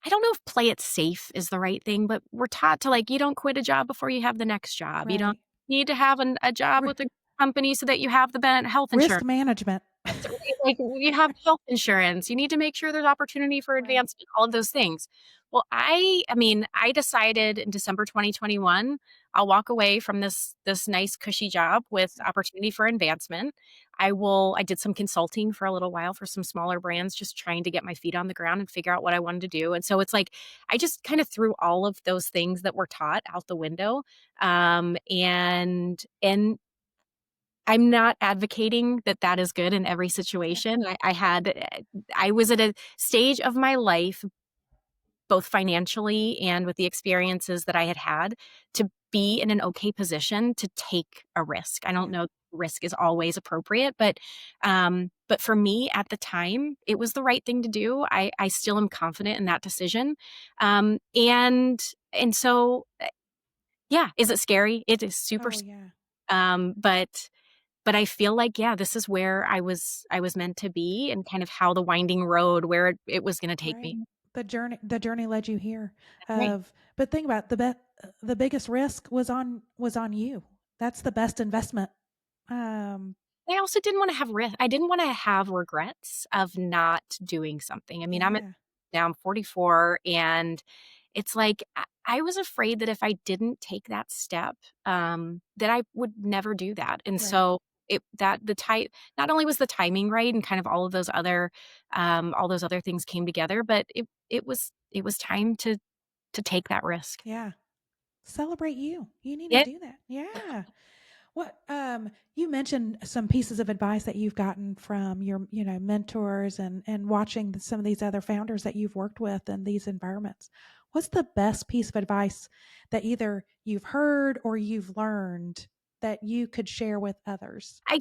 I don't know if play it safe is the right thing, but we're taught to, like, you don't quit a job before you have the next job. You don't Right. need to have a job Ri with a company so that you have the health risk insurance. management. That's right, like, you have health insurance, you need to make sure there's opportunity for Right. advancement, all of those things. Well, I mean, I decided in December 2021, I'll walk away from this nice cushy job with opportunity for advancement. I did some consulting for a little while for some smaller brands, just trying to get my feet on the ground and figure out what I wanted to do, and so it's like, I just kind of threw all of those things that were taught out the window, and I'm not advocating that that is good in every Yeah. situation. I was at a stage of my life, both financially and with the experiences that I had had, to be in an okay position to take a risk. I don't Yeah. know risk is always appropriate, but for me at the time, it was the right thing to do. I still am confident in that decision. And so, yeah, is it scary? It is super, Oh, yeah. but I feel like, yeah, this is where I was meant to be and kind of how the winding road where it was gonna take Right. me. The journey led you here Right. but think about the biggest risk was on you. That's the best investment. Um, I also didn't wanna have I didn't wanna have regrets of not doing something. I mean, yeah. now I'm 44, and it's like I was afraid that if I didn't take that step, that I would never do that, and Right. so it that the ti not only was the timing right and kind of all those other things came together, but it was time to take that risk. Yeah. Celebrate you. You need to Yeah. do that. Yeah. What you mentioned some pieces of advice that you've gotten from your, mentors and watching some of these other founders that you've worked with in these environments. What's the best piece of advice that either you've heard or you've learned that you could share with others? I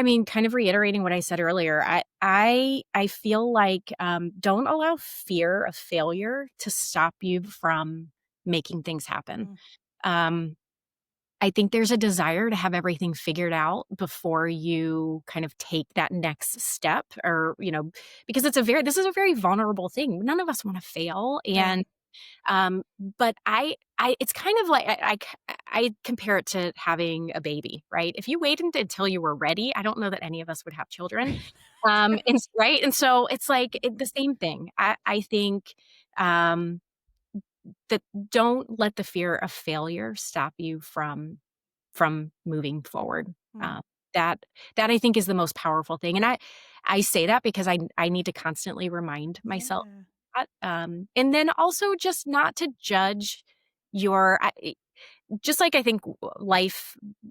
mean, kind of reiterating what I said earlier, I feel like, don't allow fear of failure to stop you from making things happen. Mm, Um, I think there's a desire to have everything figured out before you kind of take that next step, or, because this is a very vulnerable thing. None of us want to fail. Right. And um, but it's kind of like I compare it to having a baby, right? If you waited until you were ready, I don't know that any of us would have children. Right. Right. And so it's like the same thing. I think um, that don't let the fear of failure stop you from moving forward. Mm. Uh, that that I think is the most powerful thing. And I say that because I need to constantly remind myself Yeah. that. And then also just not to judge your just like I think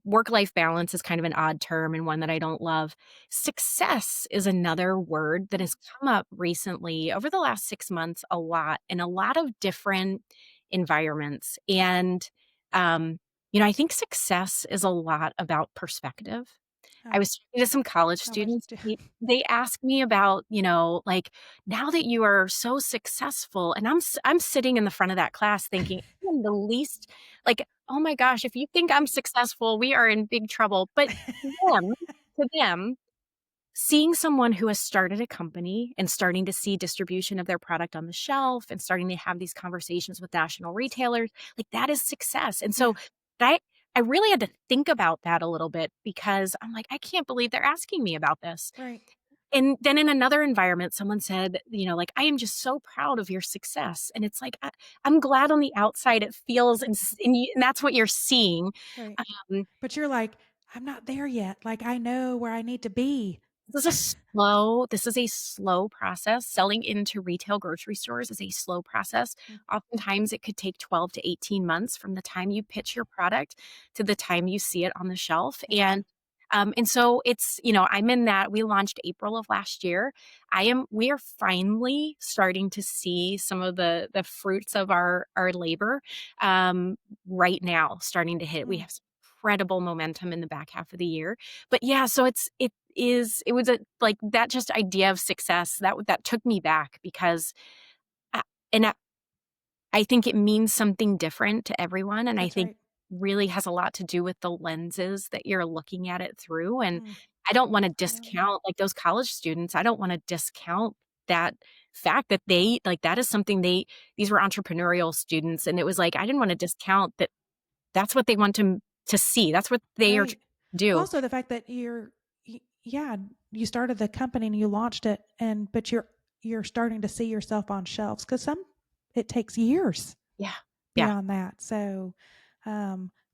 work-life balance is kind of an odd term and one that I don't love. Success is another word that Mm. has come up recently over the last 6 months a lot in a lot of different environments. And, I think success is a lot about perspective. I Oh, was talking to some college how much students. do They asked me about, like, now that you are so successful, and I'm sitting in the front of that class thinking, I'm the least, like, oh my gosh, if you think I'm successful, we are in big trouble. But them, to them, seeing someone who has started a company and starting to see distribution of their product on the shelf and starting to have these conversations with national retailers, like, that is success. And so Yeah. I I really had to think about that a little bit, because I'm like, I can't believe they're asking me about this. Right. And then in another environment, someone said, like, I am just so proud of your success. And it's like, I'm glad on the outside it feels, and that's what you're seeing. Right. Um, But you're like, I'm not there yet. Like, I know where I need to be. This is a slow process. Selling into retail grocery stores is a slow process. Mm. Oftentimes, it could take 12 to 18 months from the time you pitch your product to the time you see it on the shelf. Yeah. And so it's, I'm in that. We launched April of last year. We are finally starting to see some of the fruits of our labor, um, right now, starting to hit. We Mm. have some incredible momentum in the back half of the year. But yeah, so it was a like that just idea of success that took me back, because I, and I think it means something different to everyone, and I That's think right. really has a lot to do with the lenses that you're looking at it through. And Mm. I don't want to Definitely. discount, like, those college students. I don't want to discount that fact that they, like, that is something these were entrepreneurial students, and it was like I didn't want to discount that. That's what they want to see. That's what they are trying Right. to Well, do. also the fact that yeah, you started the company and you launched it, but you're starting to see yourself on shelves, because it takes years Yeah. Yeah. beyond that. So,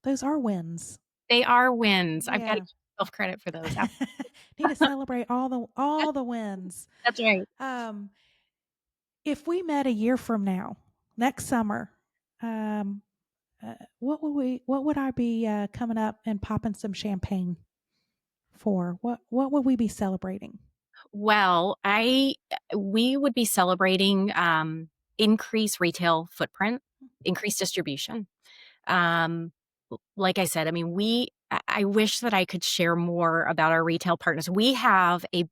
those are wins. They are wins. I've gotta Yeah. give myself credit for those. Need to celebrate all the wins. That's right. Um, if we met a year from now, next summer, um, what would I be coming up and popping some champagne for? What would we be celebrating? Well, we would be celebrating, increased retail footprint, increased distribution. Like I said, I mean, I wish that I could share more about our retail partners. We have a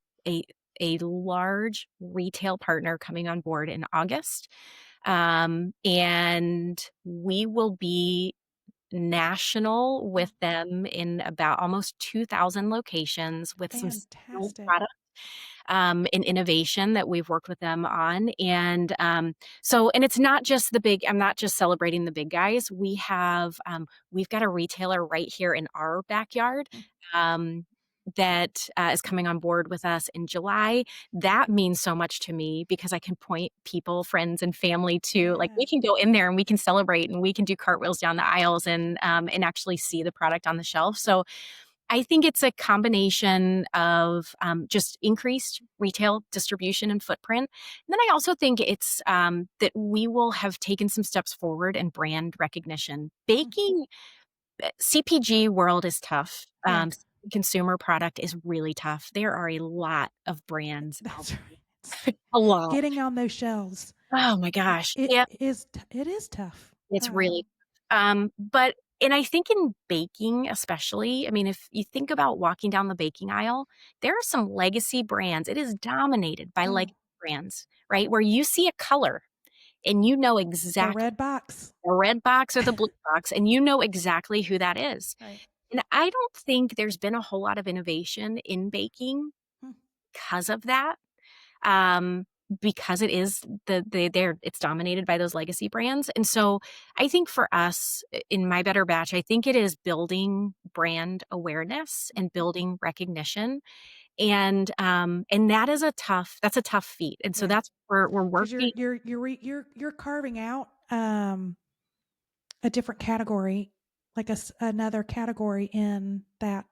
a large retail partner coming on board in August, and we will be national Mm. with them in about almost 2,000 locations with some seasonal Fantastic. products, and innovation that we've worked with them on. And and it's not just I'm not just celebrating the big guys. We've got a retailer right here in our backyard. Mm. Um, that is coming on board with us in July. That means so much to me, because I can point people, friends, and family to, like, Yeah. we can go in there and we can celebrate and we can do cartwheels down the aisles and actually see the product on the shelf. So I think it's a combination of just increased retail distribution and footprint. And then I also think it's that we will have taken some steps forward in brand recognition. Mm. Baking, CPG world is tough. Yeah. Consumer product is really tough. There are a lot of brands out That's right. there. A lot. Getting on those shelves. Oh my gosh. It Yeah, it is tough. it's really but and I think in baking especially, I mean, if you think about walking down the baking aisle, there are some legacy brands. It is dominated by Oh, legacy brands, right? Where you see a color and you know The exactly red box. the red box or the blue box, and you know exactly who that is. Right. And I don't think there's been a whole lot of innovation in baking Hmm. because of that. Um, because it is it's dominated by those legacy brands. And so I think for us in My Better Batch, I think it is building brand awareness and building recognition. And that is that's a tough feat. And so Yeah. that's where we're Because working. you're carving out a different category, like another category in that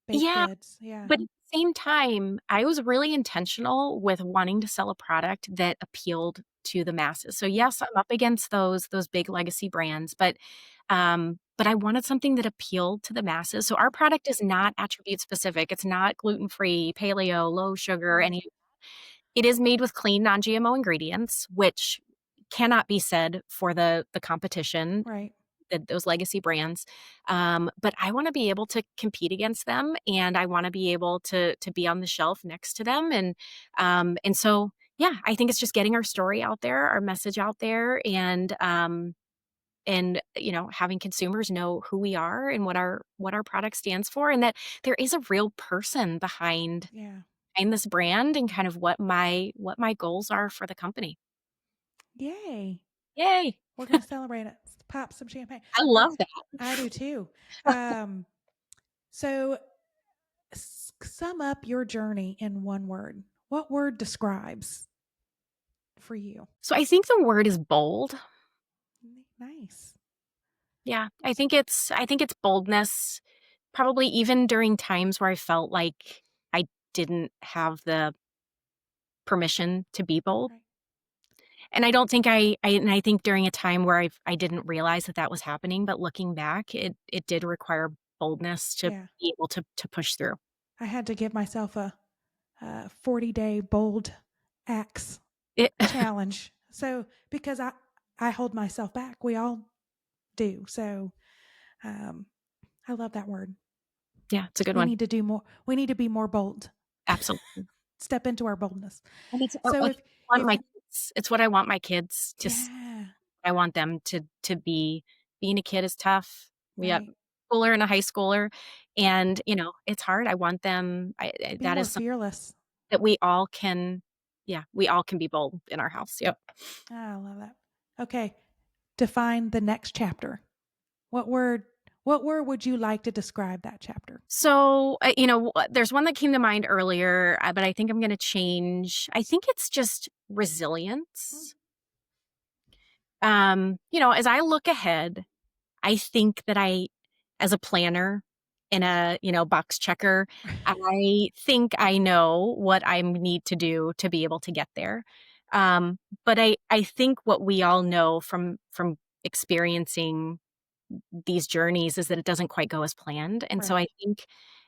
baked Yeah. goods. Yeah. But at the same time, I was really intentional with wanting to sell a product that appealed to the masses. So yes, I'm up against those big legacy brands, but I wanted something that appealed to the masses. So our product is not attribute specific. It's not gluten-free, paleo, low sugar, Right. any. It is made with clean non-GMO ingredients, which cannot be said for the competition, Right. those legacy brands. But I want to be able to compete against them, and I want to be able to be on the shelf next to them. And so yeah, I think it's just getting our story out there, our message out there, and having consumers know who we are and what our product stands for, and that there is a real person Yeah. behind this brand, and kind of what my goals are for the company. Yay. Yay! We're going to celebrate it. Pop some champagne. I Uh, love that. I do too. Um, so sum up your journey in one word. What word describes for you? So I think the word is bold. Nice. Yeah, I think it's boldness, probably even during times where I felt like I didn't have the permission to be bold. Right. And I don't think I think during a time where I didn't realize that that was happening, but looking back, it did require boldness to Yeah. be able to push through. I had to give myself a 40-day bold acts It challenge. So because I hold myself back, we all do. So um, I love that word. Yeah, it's a good We one. need to do more. We need to be more bold. Absolutely. Step into our boldness. And So if it's what I want my kids to yeah, I want them to be. Being a kid is tough. We got right. a schooler and a high schooler, and, it's hard. I want them Be that more is something fearless. that we all can be bold in our house. Yep. Oh, I love that. Okay, define the next chapter. What word? What word would you like to describe that chapter? So, there's one that came to mind earlier, but I think I'm gonna change. I think it's just Mm. resilience. As I look ahead, I think that as a planner and a, box checker, I think I know what I need to do to be able to get there. But I think what we all know from experiencing these journeys is that it doesn't quite go as planned. And so Right.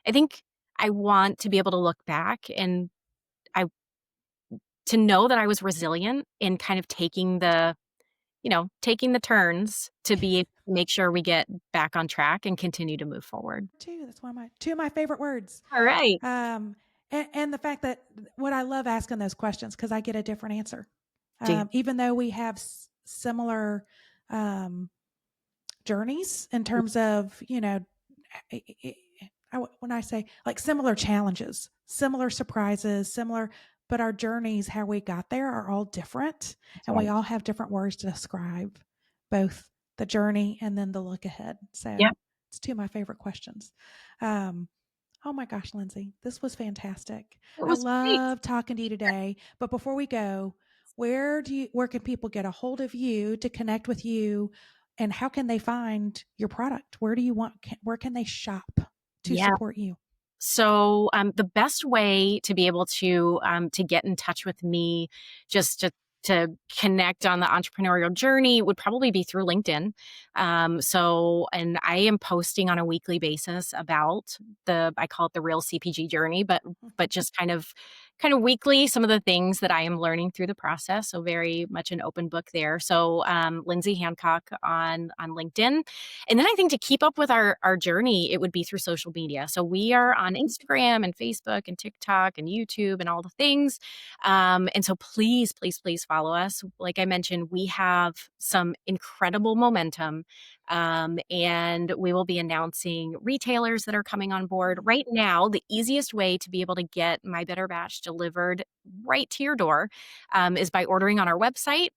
I think I want to be able to look back, and I to know that I was resilient in kind of taking the turns to be able to make sure we get back on track and continue to move forward. Two. That's one of my two of my favorite words. All right. And the fact that what I love asking those questions because I get a different answer, Do you? even though we have similar um, journeys in terms of I- I- when I say like similar challenges, similar surprises, similar, but our journeys, how we got there, are all different, That's and we right. all have different words to describe both the journey and then the look ahead. Yeah, So it's two of my favorite questions. Um, Oh my gosh, Lindsay, this was fantastic. it I was great. love talking to you today. But before we go, where can people get a hold of you to connect with you, and how can they find your product? Where can they shop to Yeah. support you? So the best way to be able to get in touch with me, just to connect on the entrepreneurial journey, would probably be through LinkedIn. And I am posting on a weekly basis about I call it the real CPG journey, but just kind of kind of weekly some of the things that I am learning through the process. So very much an open book there. So Lindsay Hancock on LinkedIn. And then I think to keep up with our journey, it would be through social media. So we are on Instagram and Facebook and TikTok and YouTube and all the things. And so please, please, please follow us. Like I mentioned, we have some incredible momentum. And we will be announcing retailers that are coming on board. Right now, the easiest way to be able to get My Better Batch delivered right to your door is by ordering on our website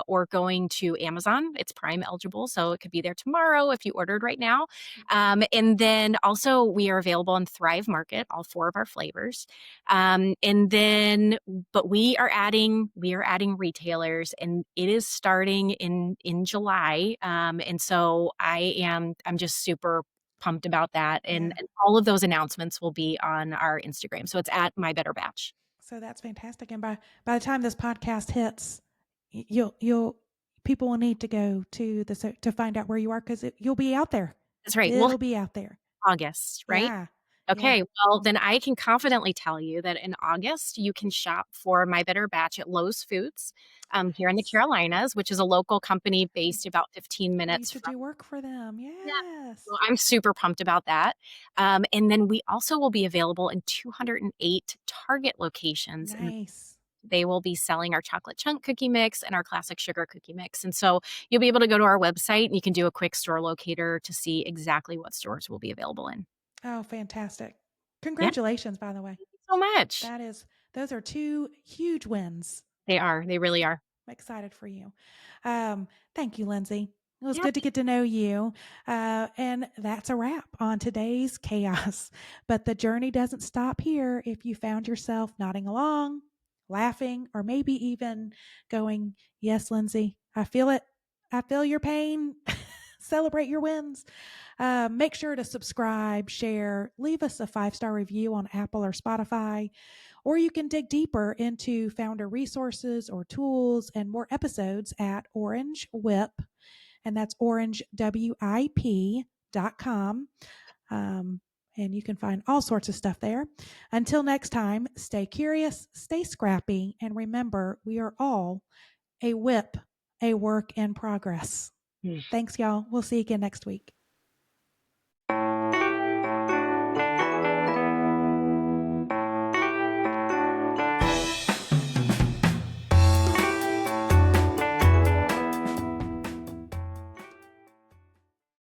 or going to Amazon. It's Prime eligible, so it could be there tomorrow if you ordered right now. And then also we are available in Thrive Market, all 4 of our flavors. And then, but we are adding retailers, and it is starting in July. And so I'm just super pumped about that. And all of those announcements will be on our Instagram. So it's at My Better Batch. So that's fantastic. And by the time this podcast hits, you'll people will need to go to to find out where you are, because you'll be out there. That's right. It'll be out there. August, right? Yeah. Yeah. Okay, well, then I can confidently tell you that in August, you can shop for My Better Batch at Lowe's Foods here in the Carolinas, which is a local company based about 15 I minutes used to from. do work for them. Yeah. Yes. So I'm super pumped about that. And then we also will be available in 208 Target locations. And Nice. they will be selling our chocolate chunk cookie mix and our classic sugar cookie mix. And so you'll be able to go to our website and you can do a quick store locator to see exactly what stores will be available in. Oh, fantastic. Yeah. Congratulations, by the way. Thank you so much. Those are 2 huge wins. They are. They really are. I'm excited for you. Thank you, Lindsay. It was Yeah. good to get to know you. And that's a wrap on today's chaos. But the journey doesn't stop here. If you found yourself nodding along, laughing, or maybe even going, "Yes, Lindsay, I feel it. I feel your pain." Celebrate your wins. Make sure to subscribe, share, leave us a 5-star review on Apple or Spotify. Or you can dig deeper into founder resources or tools and more episodes at Orange Whip, and that's orangewip.com. And you can find all sorts of stuff there. Until next time, stay curious, stay scrappy, and remember, we are all a whip, a work in progress. Thanks, y'all. We'll see you again next week.